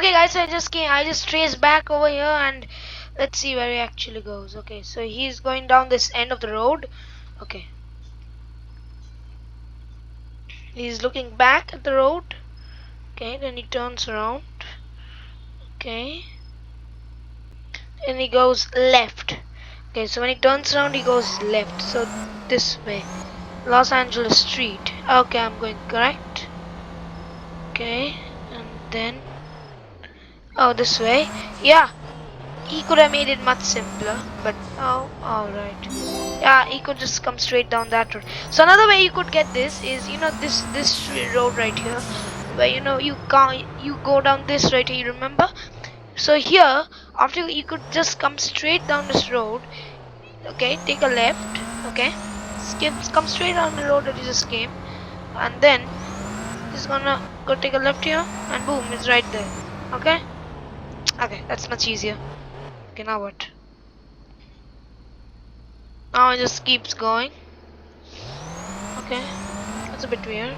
Okay guys, so I just traced back over here and let's see where he actually goes. Okay, so he's going down this end of the road. Okay, he's looking back at the road. Okay, then he turns around. Okay, and he goes left. Okay, so when he turns around he goes left, so this way, Los Angeles Street. Okay, I'm going correct. Okay, and then this way. Yeah, he could have made it much simpler, but alright. Yeah, he could just come straight down that road. So another way you could get this is, this road right here, where you go down this right here, you remember? So here, after you could just come straight down this road. Okay, take a left. Okay, come straight down the road that you just came, and then just gonna go take a left here, and boom, it's right there. Okay, okay, that's much easier. Okay, now what? Now it just keeps going. Okay, that's a bit weird.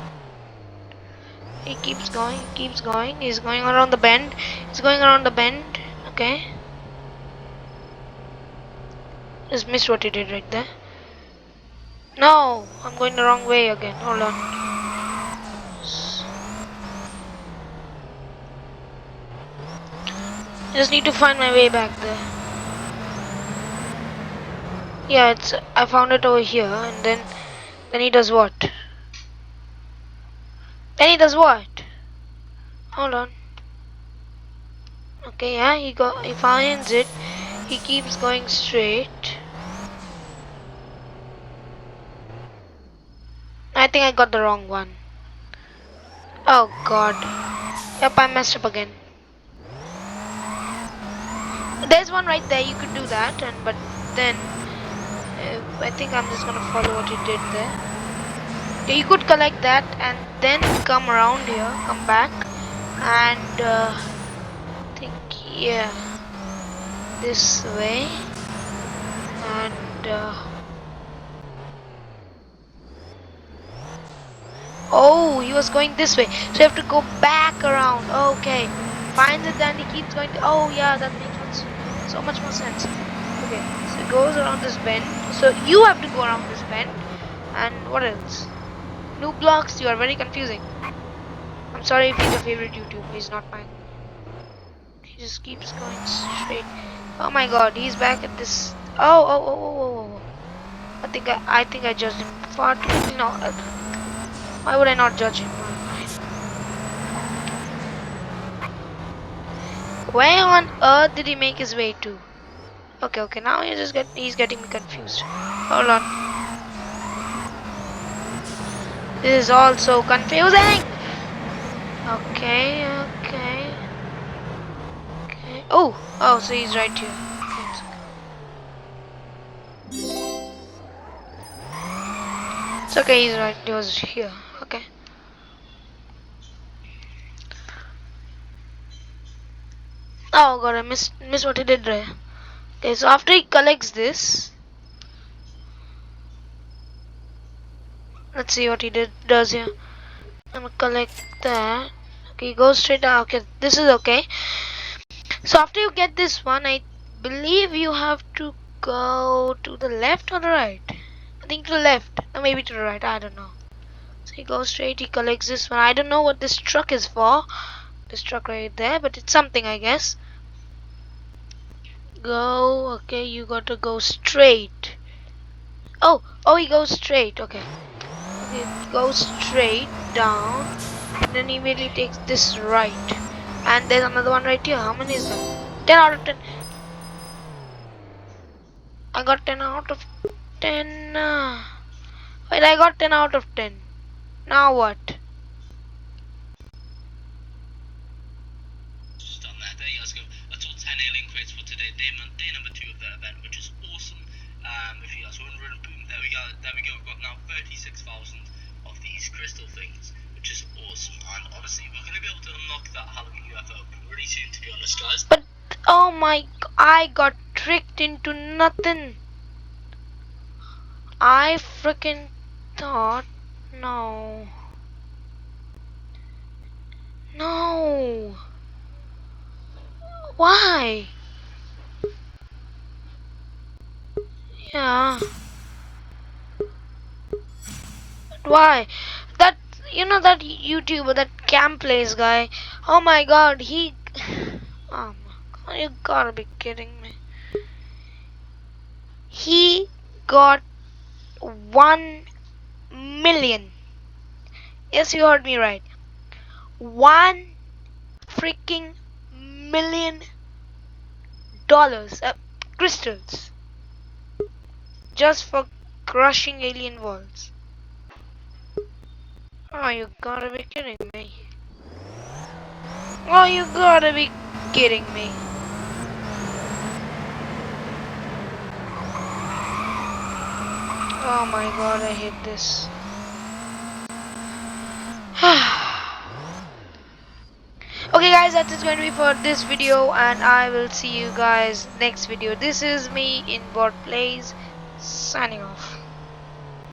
He keeps going, he keeps going. He's going around the bend. He's going around the bend. Okay, just missed what he did right there. No, I'm going the wrong way again. Hold on. I just need to find my way back there. Yeah, I found it over here, and then he does what? Then he does what? Hold on. Okay, yeah, he finds it. He keeps going straight. I think I got the wrong one. Oh god. Yep, I messed up again. There's one right there. You could do that, but then I think I'm just gonna follow what you did there. Yeah, you could collect that and then come around here, come back, and I think yeah, this way, and oh, he was going this way, so you have to go back around. Okay, finds it, then he keeps going. Oh yeah, that makes so much more sense. Okay, so it goes around this bend. So you have to go around this bend. And what else? New blocks, you are very confusing. I'm sorry if he's your favorite YouTube. He's not mine. He just keeps going straight. Oh my god, he's back at this. Oh. I think I judged him far too quickly. No, why would I not judge him? Where on earth did he make his way to? Okay, now he's getting me confused. Hold on. This is all so confusing. Okay. Oh, so he's right here. It's okay, he's right. He was here. Okay. Oh god, I missed what he did there. Okay, so after he collects this, let's see what he does here. I'm gonna collect that. Okay, go straight down. Okay, this is okay. So after you get this one, I believe you have to go to the left or the right. I think to the left, or maybe to the right. I don't know. So he goes straight. He collects this one. I don't know what this truck is for. This truck right there, but it's something, I guess. Go. Okay, you got to go straight. Oh, he goes straight. Okay, goes straight down, and then he immediately takes this right. And there's another one right here. How many is that? 10 out of 10. I got 10 out of 10. Wait, I got 10 out of 10. Now what? Just done that. There you guys go. That's all 10 alien crates for today. Day number 2 of the event, which is awesome. If you guys wondering, boom, there we go. We've got now 36,000 of these crystal things, which is awesome. And honestly, we're going to be able to unlock that Halloween UFO pretty soon, to be honest, guys. But oh my, I got tricked into nothing. I freaking thought, no. Why? Yeah. Why? That that YouTuber, that Cam Plays guy. Oh my God, he. Oh my God, you gotta be kidding me. He got 1 million. Yes, you heard me right. 1 freaking million dollars, crystals, just for crushing alien worlds. Oh, you gotta be kidding me. Oh, you gotta be kidding me. Oh my God, I hate this. Okay guys, that is going to be for this video, and I will see you guys next video. This is me in Bot Plays, signing off.